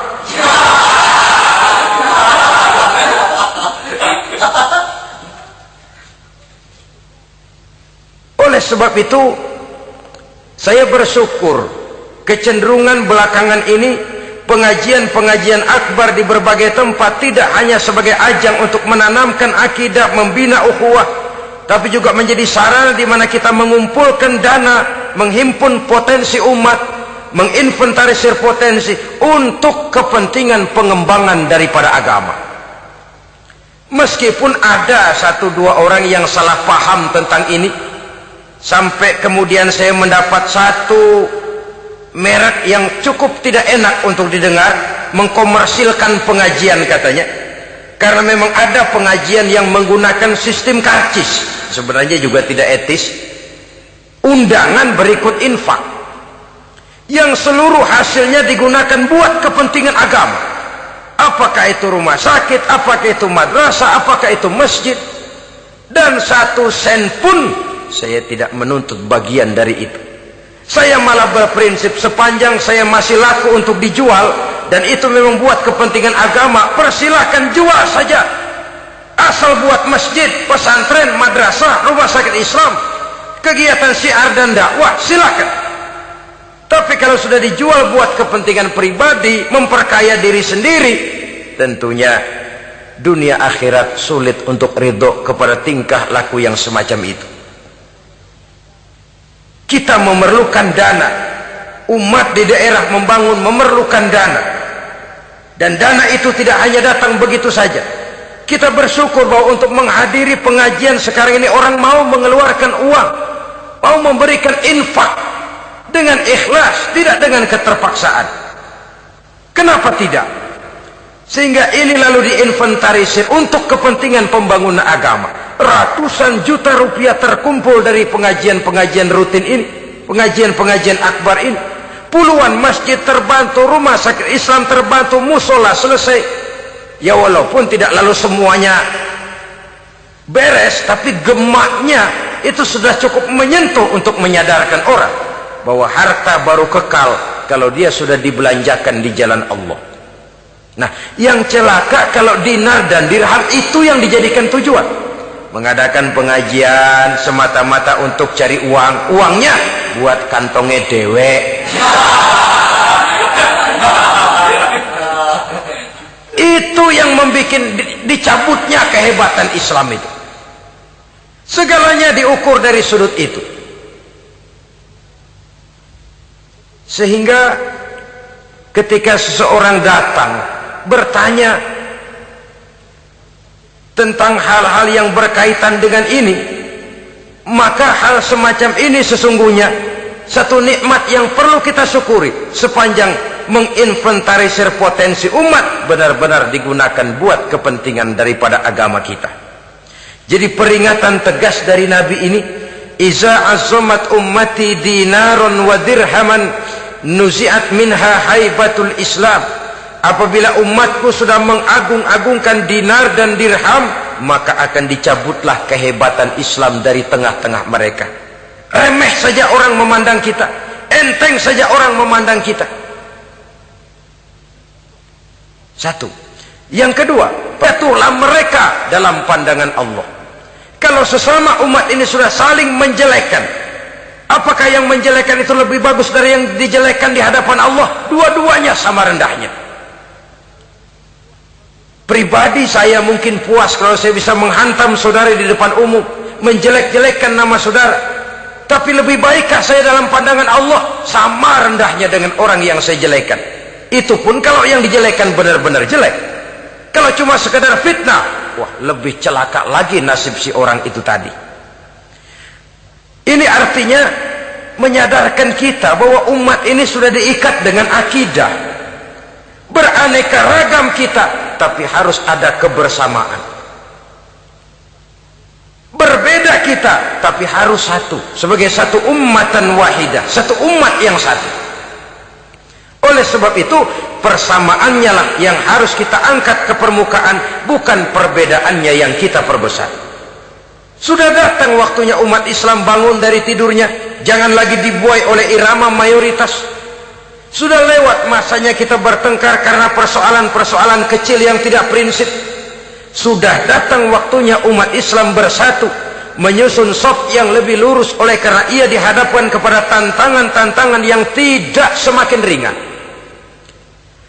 Oleh sebab itu, saya bersyukur kecenderungan belakangan ini pengajian-pengajian akbar di berbagai tempat tidak hanya sebagai ajang untuk menanamkan akidah, membina ukhuwah, tapi juga menjadi sarana di mana kita mengumpulkan dana, menghimpun potensi umat, menginventarisir potensi untuk kepentingan pengembangan daripada agama. Meskipun ada satu dua orang yang salah paham tentang ini, sampai kemudian saya mendapat satu merek yang cukup tidak enak untuk didengar, mengkomersilkan pengajian katanya, karena memang ada pengajian yang menggunakan sistem karcis, sebenarnya juga tidak etis. Undangan berikut infak yang seluruh hasilnya digunakan buat kepentingan agama, apakah itu rumah sakit, apakah itu madrasah, apakah itu masjid, dan 1 sen pun saya tidak menuntut bagian dari itu. Saya malah berprinsip sepanjang saya masih laku untuk dijual dan itu memang buat kepentingan agama, persilahkan jual saja, asal buat masjid, pesantren, madrasah, rumah sakit Islam, kegiatan syiar dan dakwah, silakan. Tapi kalau sudah dijual buat kepentingan pribadi, memperkaya diri sendiri, tentunya dunia akhirat sulit untuk ridho kepada tingkah laku yang semacam itu. Kita memerlukan dana, umat di daerah membangun memerlukan dana, dan dana itu tidak hanya datang begitu saja. Kita bersyukur bahwa untuk menghadiri pengajian sekarang ini orang mau mengeluarkan uang, mau memberikan infak dengan ikhlas, tidak dengan keterpaksaan. Kenapa tidak? Sehingga ini lalu diinventarisir untuk kepentingan pembangunan agama. Ratusan juta rupiah terkumpul dari pengajian-pengajian rutin ini, pengajian-pengajian akbar ini. Puluhan masjid terbantu, rumah sakit Islam terbantu, musola selesai. Ya walaupun tidak lalu semuanya beres, tapi gemaknya itu sudah cukup menyentuh untuk menyadarkan orang bahwa harta baru kekal kalau dia sudah dibelanjakan di jalan Allah. Nah, yang celaka kalau dinar dan dirham itu yang dijadikan tujuan. Mengadakan pengajian semata-mata untuk cari uang, uangnya buat kantongnya dewe. Itu yang membuat dicabutnya kehebatan Islam itu. Segalanya diukur dari sudut itu. Sehingga ketika seseorang datang bertanya tentang hal-hal yang berkaitan dengan ini, maka hal semacam ini sesungguhnya satu nikmat yang perlu kita syukuri sepanjang menginventarisir potensi umat benar-benar digunakan buat kepentingan daripada agama kita. Jadi peringatan tegas dari Nabi ini, iza azzamat ummati dinaron wa dirhaman nuzi'at minha haibatul Islam. Apabila umatku sudah mengagung-agungkan dinar dan dirham, maka akan dicabutlah kehebatan Islam dari tengah-tengah mereka. Remeh saja orang memandang kita, enteng saja orang memandang kita. Satu. Yang kedua, patuhlah mereka dalam pandangan Allah. Kalau sesama umat ini sudah saling menjelekkan, apakah yang menjelekkan itu lebih bagus dari yang dijelekkan di hadapan Allah? Dua-duanya sama rendahnya. Pribadi saya mungkin puas kalau saya bisa menghantam saudara di depan umum, menjelek-jelekkan nama saudara. Tapi lebih baikkah saya dalam pandangan Allah sama rendahnya dengan orang yang saya jelekkan? Itu pun kalau yang dijelekan benar-benar jelek. Kalau cuma sekedar fitnah, wah lebih celaka lagi nasib si orang itu tadi. Ini artinya menyadarkan kita bahwa umat ini sudah diikat dengan akidah. Beraneka ragam kita, tapi harus ada kebersamaan. Berbeda kita, tapi harus satu. Sebagai satu ummatan wahidah, satu umat yang satu. Oleh sebab itu, persamaannya lah yang harus kita angkat ke permukaan, bukan perbedaannya yang kita perbesar. Sudah datang waktunya umat Islam bangun dari tidurnya. Jangan lagi dibuai oleh irama mayoritas. Sudah lewat masanya kita bertengkar karena persoalan-persoalan kecil yang tidak prinsip. Sudah datang waktunya umat Islam bersatu, menyusun saf yang lebih lurus, oleh karena ia dihadapkan kepada tantangan-tantangan yang tidak semakin ringan.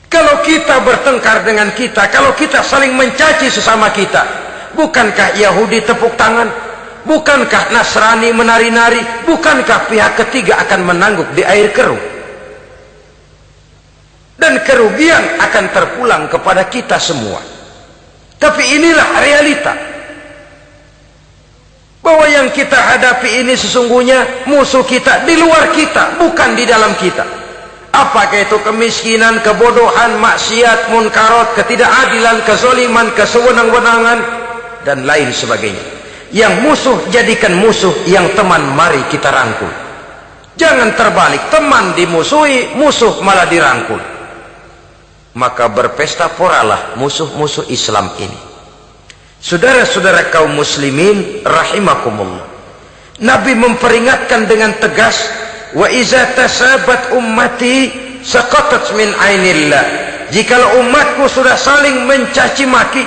Kalau kita bertengkar dengan kita, kalau kita saling mencaci sesama kita, bukankah Yahudi tepuk tangan? Bukankah Nasrani menari-nari? Bukankah pihak ketiga akan menangguk di air keruh? Dan kerugian akan terpulang kepada kita semua. Tapi inilah realita, bahwa yang kita hadapi ini sesungguhnya musuh kita di luar kita, bukan di dalam kita. Apakah itu kemiskinan, kebodohan, maksiat, munkarat, ketidakadilan, kezaliman, kesewenang-wenangan, dan lain sebagainya. Yang musuh jadikan musuh, yang teman mari kita rangkul. Jangan terbalik, teman dimusuhi, musuh malah dirangkul. Maka berpesta poralah musuh-musuh Islam ini. Saudara-saudara kaum muslimin rahimakumullah, Nabi memperingatkan dengan tegas, wa iza tasabat ummati saqatat min ainillah. Jikalau umatku sudah saling mencaci maki,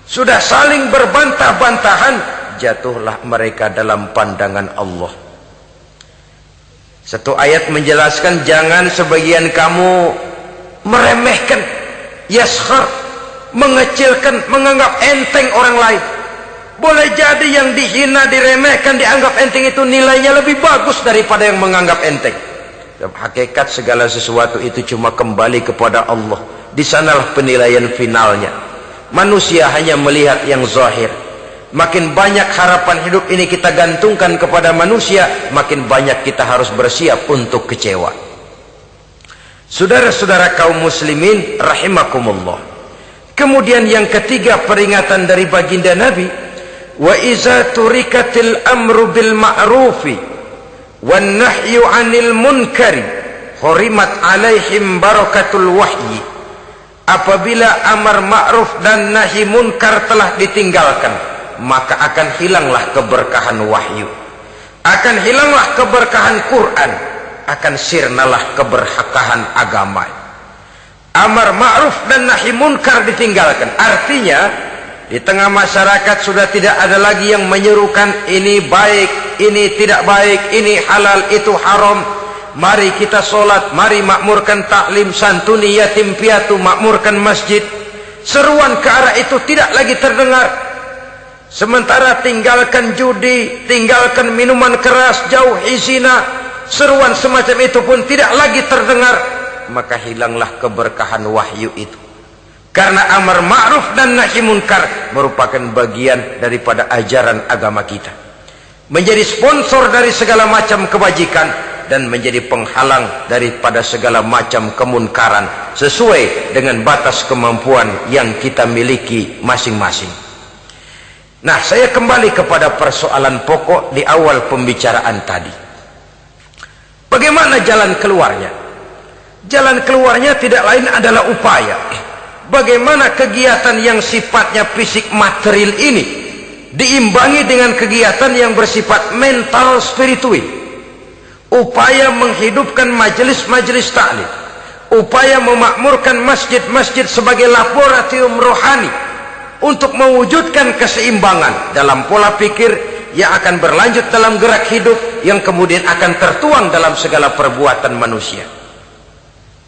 sudah saling berbantah-bantahan, jatuhlah mereka dalam pandangan Allah. Satu ayat menjelaskan, jangan sebagian kamu meremehkan, yaskhar, mengecilkan, menganggap enteng orang lain. Boleh jadi yang dihina, diremehkan, dianggap enteng itu nilainya lebih bagus daripada yang menganggap enteng. Dalam hakikat segala sesuatu itu cuma kembali kepada Allah. Di sanalah penilaian finalnya. Manusia hanya melihat yang zahir. Makin banyak harapan hidup ini kita gantungkan kepada manusia, makin banyak kita harus bersiap untuk kecewa. Saudara-saudara kaum muslimin rahimakumullah. Kemudian yang ketiga peringatan dari baginda Nabi, wa iza turikatil amru bil ma'rufi wan nahyu 'anil munkari hurimat 'alaihim barakatul wahyi. Apabila amar ma'ruf dan nahi munkar telah ditinggalkan, maka akan hilanglah keberkahan wahyu, akan hilanglah keberkahan Quran, akan sirnalah keberkahan agama. Amar ma'ruf dan nahi munkar ditinggalkan, artinya di tengah masyarakat sudah tidak ada lagi yang menyerukan ini baik, ini tidak baik, ini halal, itu haram. Mari kita sholat, mari makmurkan taklim, santuni yatim piatu, makmurkan masjid. Seruan ke arah itu tidak lagi terdengar. Sementara tinggalkan judi, tinggalkan minuman keras, jauhi zina, seruan semacam itu pun tidak lagi terdengar. Maka hilanglah keberkahan wahyu itu. Karena amar ma'ruf dan nahi munkar merupakan bagian daripada ajaran agama kita. Menjadi sponsor dari segala macam kebajikan dan menjadi penghalang daripada segala macam kemunkaran sesuai dengan batas kemampuan yang kita miliki masing-masing. Nah, saya kembali kepada persoalan pokok di awal pembicaraan tadi. Bagaimana jalan keluarnya? Jalan keluarnya tidak lain adalah upaya. Bagaimana kegiatan yang sifatnya fisik material ini diimbangi dengan kegiatan yang bersifat mental spiritual. Upaya menghidupkan majelis-majelis taklim, upaya memakmurkan masjid-masjid sebagai laboratorium rohani untuk mewujudkan keseimbangan dalam pola pikir yang akan berlanjut dalam gerak hidup yang kemudian akan tertuang dalam segala perbuatan manusia.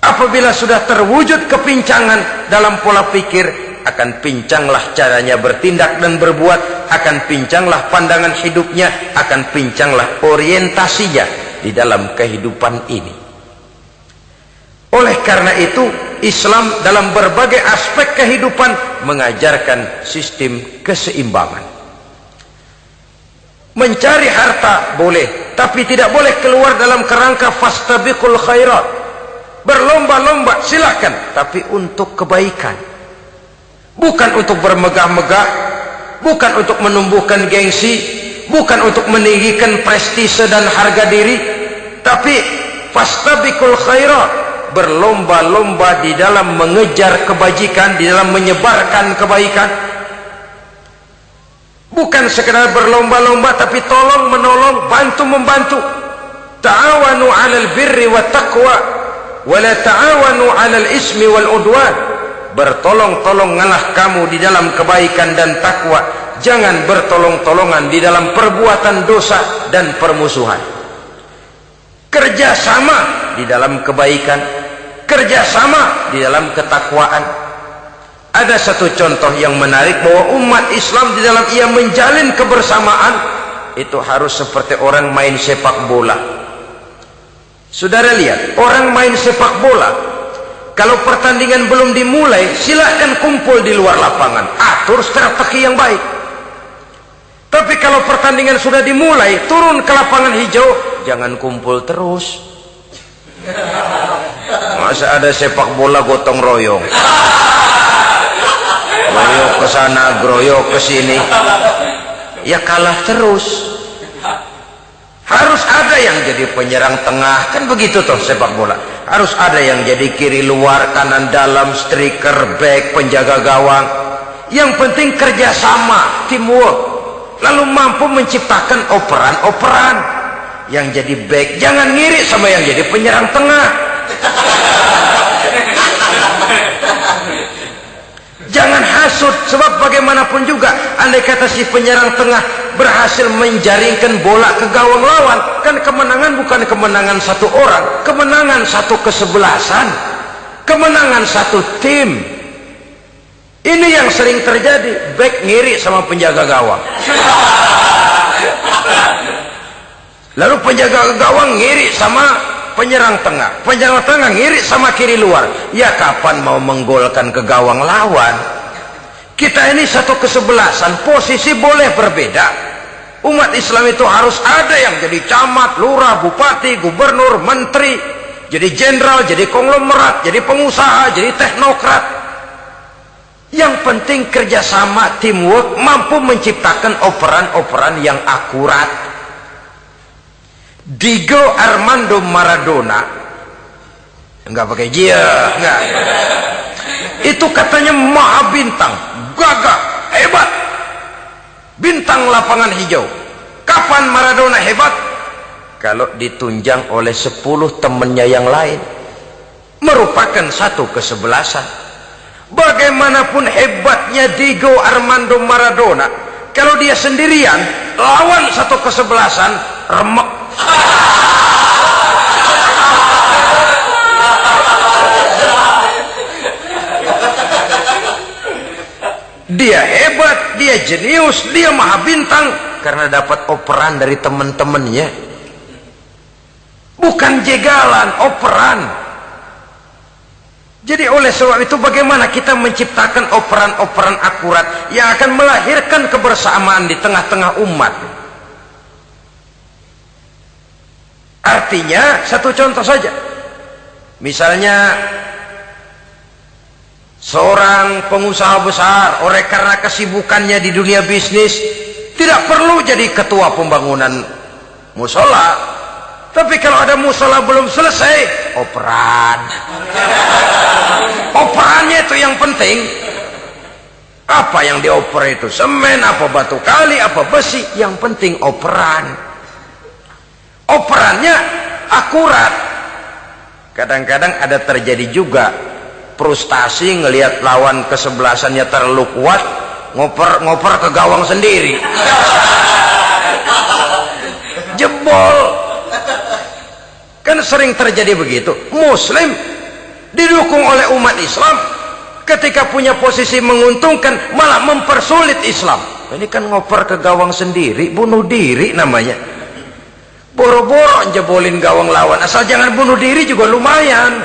Apabila sudah terwujud kepincangan dalam pola pikir, akan pincanglah caranya bertindak dan berbuat, akan pincanglah pandangan hidupnya, akan pincanglah orientasinya di dalam kehidupan ini. Oleh karena itu, Islam dalam berbagai aspek kehidupan mengajarkan sistem keseimbangan. Mencari harta boleh, tapi tidak boleh keluar dalam kerangka fastabiqul khairat. Berlomba-lomba silahkan, tapi untuk kebaikan, bukan untuk bermegah-megah, bukan untuk menumbuhkan gengsi, bukan untuk meninggikan prestise dan harga diri, tapi fastabiqul khairat, berlomba-lomba di dalam mengejar kebajikan, di dalam menyebarkan kebaikan. Bukan sekedar berlomba-lomba, tapi tolong menolong, bantu membantu. Ta'awanu 'alal birri wat taqwa wa la ta'awanu 'alal ismi wal udwan. Bertolong-tolonganlah kamu di dalam kebaikan dan takwa, jangan bertolong-tolongan di dalam perbuatan dosa dan permusuhan. Kerjasama di dalam kebaikan, kerjasama di dalam ketakwaan. Ada satu contoh yang menarik bahwa umat Islam di dalam ia menjalin kebersamaan itu harus seperti orang main sepak bola. Saudara lihat, orang main sepak bola, kalau pertandingan belum dimulai, silahkan kumpul di luar lapangan, atur strategi yang baik. Tapi kalau pertandingan sudah dimulai, turun ke lapangan hijau, jangan kumpul terus. Masa ada sepak bola gotong royong, groyok ke sana, groyok ke sini, ya kalah terus. Harus ada yang jadi penyerang tengah, kan begitu toh sepak bola. Harus ada yang jadi kiri luar, kanan dalam, striker, back, penjaga gawang. Yang penting kerjasama, teamwork, lalu mampu menciptakan operan-operan. Yang jadi back jangan ngiri sama yang jadi penyerang tengah. Jangan hasut, sebab bagaimanapun juga andai kata si penyerang tengah berhasil menjaringkan bola ke gawang lawan, kan kemenangan bukan kemenangan satu orang, kemenangan satu kesebelasan, kemenangan satu tim. Ini yang sering terjadi, back ngiri sama penjaga gawang, lalu penjaga gawang ngiri sama penyerang tengah, penyerang tengah ngiri sama kiri luar. Ya kapan mau menggolkan ke gawang lawan? Kita ini satu kesebelasan, posisi boleh berbeda. Umat Islam itu harus ada yang jadi camat, lurah, bupati, gubernur, menteri, jadi jenderal, jadi konglomerat, jadi pengusaha, jadi teknokrat. Yang penting kerjasama, teamwork, mampu menciptakan operan-operan yang akurat. Diego Armando Maradona, enggak pakai dia, enggak, itu katanya maha bintang, gagah, hebat, bintang lapangan hijau. Kapan Maradona hebat? Kalau ditunjang oleh 10 temannya yang lain, merupakan satu kesebelasan. Bagaimanapun hebatnya Diego Armando Maradona, kalau dia sendirian lawan satu kesebelasan, remek. Dia hebat, dia jenius, dia maha bintang karena dapat operan dari teman-temannya. Bukan jegalan, operan. Jadi oleh sebab itu bagaimana kita menciptakan operan-operan akurat yang akan melahirkan kebersamaan di tengah-tengah umat. Artinya satu contoh saja, misalnya seorang pengusaha besar, oleh karena kesibukannya di dunia bisnis, tidak perlu jadi ketua pembangunan musola, tapi kalau ada musola belum selesai, operan. Operannya itu yang penting. Apa yang dioper itu? Semen, apa batu kali, apa besi, yang penting operan. Operannya akurat. Kadang-kadang ada terjadi juga frustasi ngelihat lawan kesebelasannya terlalu kuat, ngoper ke gawang sendiri, jebol. Kan sering terjadi begitu. Muslim didukung oleh umat Islam, ketika punya posisi menguntungkan malah mempersulit Islam. Ini kan ngoper ke gawang sendiri, bunuh diri namanya. Boro-boro jebolin gawang lawan, asal jangan bunuh diri juga lumayan.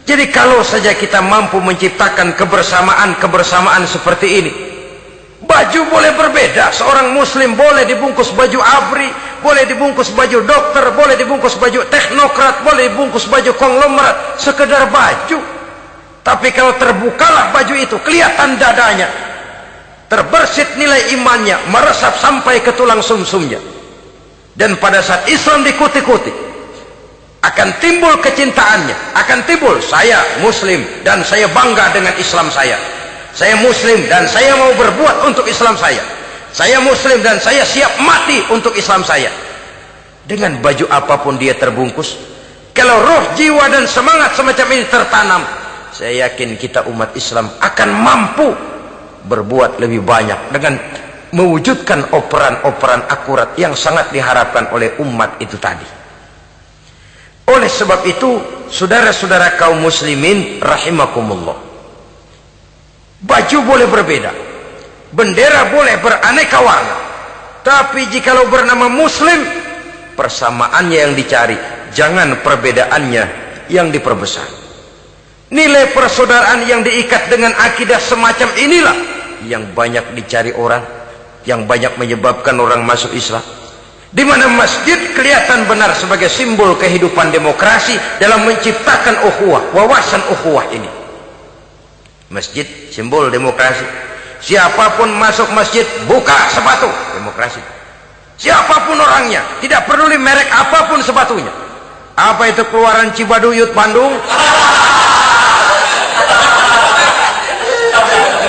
Jadi kalau saja kita mampu menciptakan kebersamaan seperti ini, baju boleh berbeda. Seorang muslim boleh dibungkus baju ABRI, boleh dibungkus baju dokter, boleh dibungkus baju teknokrat, boleh dibungkus baju konglomerat, sekedar baju. Tapi kalau terbukalah baju itu, kelihatan dadanya, terbersit nilai imannya, meresap sampai ke tulang sumsumnya. Dan pada saat Islam dikuti-kuti, akan timbul kecintaannya, akan timbul, saya muslim dan saya bangga dengan Islam saya. Saya muslim dan saya mau berbuat untuk Islam saya. Saya muslim dan saya siap mati untuk Islam saya. Dengan baju apapun dia terbungkus, kalau roh, jiwa dan semangat semacam ini tertanam, saya yakin kita umat Islam akan mampu berbuat lebih banyak dengan mewujudkan operan-operan akurat yang sangat diharapkan oleh umat itu tadi. Oleh sebab itu, saudara-saudara kaum muslimin rahimakumullah, baju boleh berbeda, bendera boleh beraneka warna, tapi jikalau bernama muslim, persamaannya yang dicari, jangan perbedaannya yang diperbesar. Nilai persaudaraan yang diikat dengan akidah semacam inilah yang banyak dicari orang, yang banyak menyebabkan orang masuk Islam. Di mana masjid kelihatan benar sebagai simbol kehidupan demokrasi dalam menciptakan ukhuwah, wawasan ukhuwah ini. Masjid simbol demokrasi. Siapapun masuk masjid buka sepatu, demokrasi. Siapapun orangnya, tidak peduli merek apapun sepatunya. Apa itu keluaran Cibaduyut Bandung?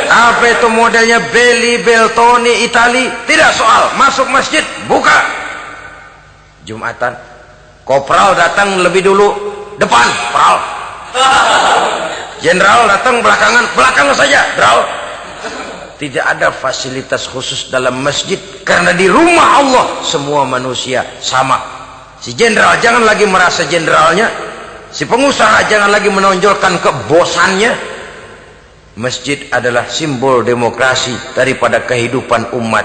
Apa itu modelnya Belli, Beltoni, Itali? Tidak soal, masuk masjid buka. Jumatan, kopral datang lebih dulu depan, pral. Jenderal datang belakangan, belakang saja, dral. Tidak ada fasilitas khusus dalam masjid, karena di rumah Allah semua manusia sama. Si jenderal jangan lagi merasa jenderalnya, si pengusaha jangan lagi menonjolkan kebosannya. Masjid adalah simbol demokrasi daripada kehidupan umat.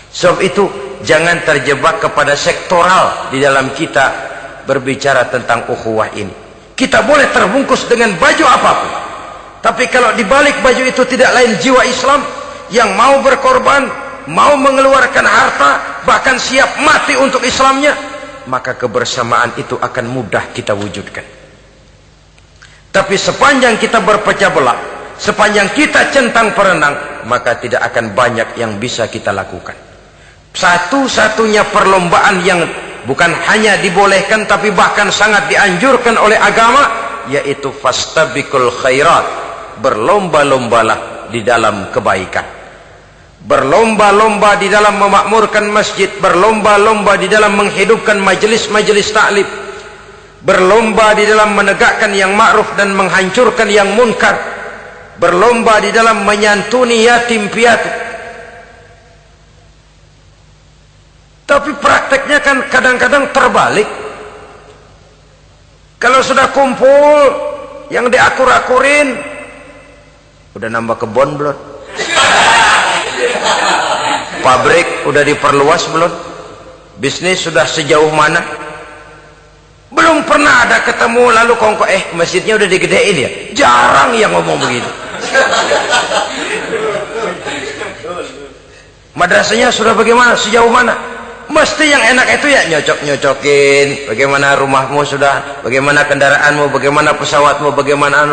Sebab itu jangan terjebak kepada sektoral di dalam kita berbicara tentang ukhuwah ini. Kita boleh terbungkus dengan baju apapun, tapi kalau di balik baju itu tidak lain jiwa Islam yang mau berkorban, mau mengeluarkan harta, bahkan siap mati untuk Islamnya, maka kebersamaan itu akan mudah kita wujudkan. Tapi sepanjang kita berpecah belah, sepanjang kita centang perenang, maka tidak akan banyak yang bisa kita lakukan. Satu-satunya perlombaan yang bukan hanya dibolehkan tapi bahkan sangat dianjurkan oleh agama, yaitu fastabiqul khairat, berlomba-lombalah di dalam kebaikan, berlomba-lomba di dalam memakmurkan masjid, berlomba-lomba di dalam menghidupkan majelis-majelis taklim, berlomba di dalam menegakkan yang ma'ruf dan menghancurkan yang munkar, berlomba di dalam menyantuni yatim piatu. Tapi prakteknya kan kadang-kadang terbalik. Kalau sudah kumpul yang diakur-akurin, udah nambah kebon belum? Pabrik udah diperluas belum? Bisnis sudah sejauh mana? Belum pernah ada ketemu lalu kongko, masjidnya udah digedein ya? Jarang yang ngomong begitu. Madrasahnya sudah bagaimana? Sejauh mana? Mesti yang enak itu ya nyocok-nyocokin, bagaimana rumahmu sudah, bagaimana kendaraanmu, bagaimana pesawatmu, bagaimana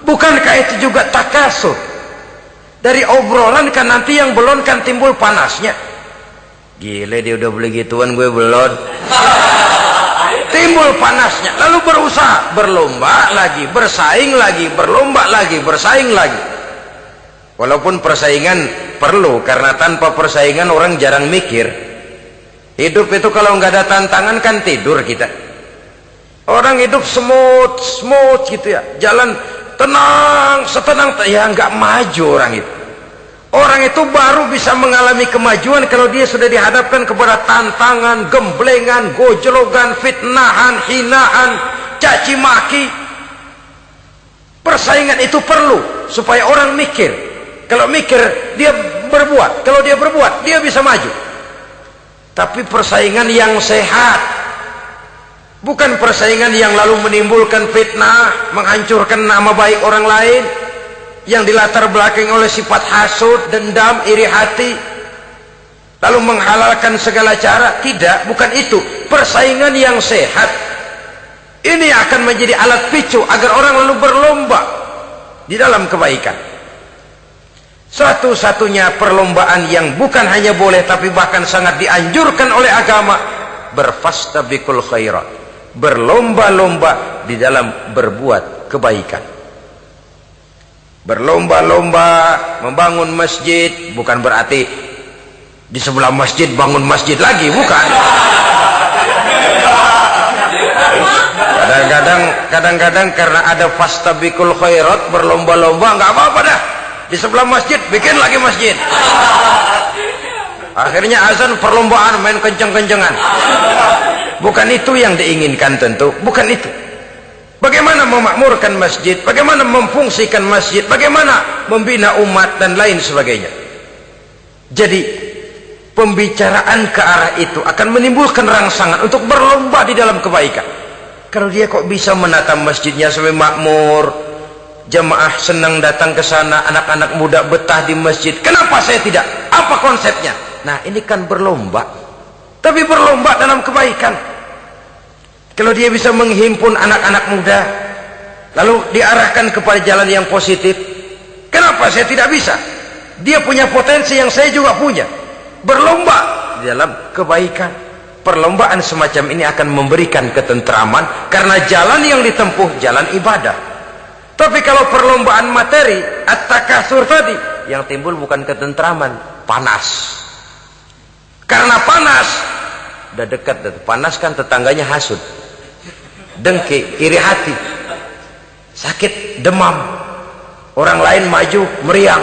bukankah itu juga takasur? Dari obrolan kan nanti yang belon kan timbul panasnya. Gile dia udah beli gituan, gue belon. Timbul panasnya, lalu berusaha, berlomba lagi, bersaing lagi, berlomba lagi, bersaing lagi. Walaupun persaingan perlu, karena tanpa persaingan orang jarang mikir. Hidup itu kalau nggak ada tantangan kan tidur kita. Orang hidup smooth gitu ya, jalan tenang, setenang ya nggak maju orang itu. Orang itu baru bisa mengalami kemajuan kalau dia sudah dihadapkan kepada tantangan, gemblengan, gojlogan, fitnahan, hinaan, caci maki. Persaingan itu perlu supaya orang mikir. Kalau mikir dia berbuat, kalau dia berbuat dia bisa maju. Tapi persaingan yang sehat, bukan persaingan yang lalu menimbulkan fitnah, menghancurkan nama baik orang lain, yang dilatar belakangi oleh sifat hasud, dendam, iri hati, lalu menghalalkan segala cara. Tidak, bukan itu. Persaingan yang sehat ini akan menjadi alat picu agar orang lalu berlomba di dalam kebaikan. Satu-satunya perlombaan yang bukan hanya boleh tapi bahkan sangat dianjurkan oleh agama, berfastabiqul khairat, berlomba-lomba di dalam berbuat kebaikan. Berlomba-lomba membangun masjid bukan berarti di sebelah masjid bangun masjid lagi, bukan. Kadang-kadang karena ada fastabiqul khairat, berlomba-lomba, nggak apa-apa dah. Di sebelah masjid bikin lagi masjid. Akhirnya azan perlombaan main kenceng-kencengan. Bukan itu yang diinginkan tentu, bukan itu. Bagaimana memakmurkan masjid, bagaimana memfungsikan masjid, bagaimana membina umat dan lain sebagainya. Jadi pembicaraan ke arah itu akan menimbulkan rangsangan untuk berlomba di dalam kebaikan. Kalau dia kok bisa menata masjidnya sampai makmur, jamaah senang datang ke sana, anak-anak muda betah di masjid, kenapa saya tidak? Apa konsepnya? Nah, ini kan berlomba, tapi berlomba dalam kebaikan. Kalau dia bisa menghimpun anak-anak muda lalu diarahkan kepada jalan yang positif, kenapa saya tidak bisa? Dia punya potensi yang saya juga punya. Berlomba di dalam kebaikan. Perlombaan semacam ini akan memberikan ketentraman karena jalan yang ditempuh jalan ibadah. Tapi kalau perlombaan materi, at-takatsur tadi, yang timbul bukan ketentraman, panas. Karena panas, udah dekat, panas kan tetangganya hasut, dengki, iri hati, sakit, demam, orang lain maju meriang.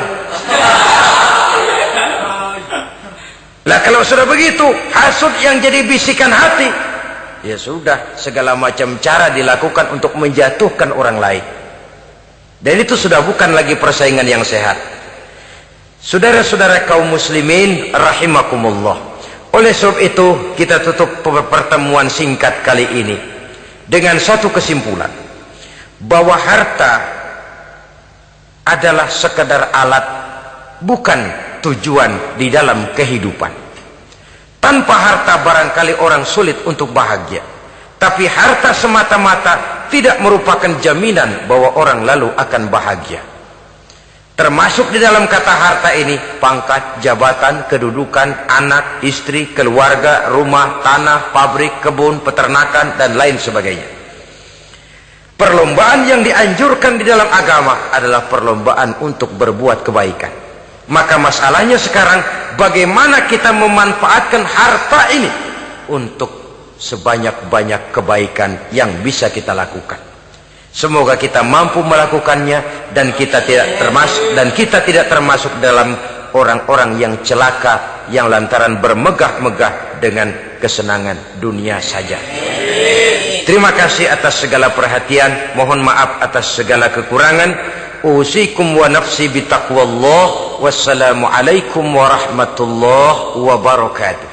Lah kalau sudah begitu, hasut yang jadi bisikan hati, ya sudah, segala macam cara dilakukan untuk menjatuhkan orang lain. Dan itu sudah bukan lagi persaingan yang sehat. Saudara-saudara kaum muslimin rahimakumullah. Oleh sebab itu kita tutup pertemuan singkat kali ini dengan satu kesimpulan, bahwa harta adalah sekedar alat, bukan tujuan di dalam kehidupan. Tanpa harta barangkali orang sulit untuk bahagia, tapi harta semata-mata tidak merupakan jaminan bahwa orang lalu akan bahagia. Termasuk di dalam kata harta ini pangkat, jabatan, kedudukan, anak, istri, keluarga, rumah, tanah, pabrik, kebun, peternakan, dan lain sebagainya. Perlombaan yang dianjurkan di dalam agama adalah perlombaan untuk berbuat kebaikan. Maka masalahnya sekarang, bagaimana kita memanfaatkan harta ini untuk sebanyak-banyak kebaikan yang bisa kita lakukan. Semoga kita mampu melakukannya dan kita tidak termasuk dalam orang-orang yang celaka yang lantaran bermegah-megah dengan kesenangan dunia saja. Terima kasih atas segala perhatian, mohon maaf atas segala kekurangan. Usikum wa nafsi bitaqwallah. Wassalamualaikum warahmatullahi wabarakatuh.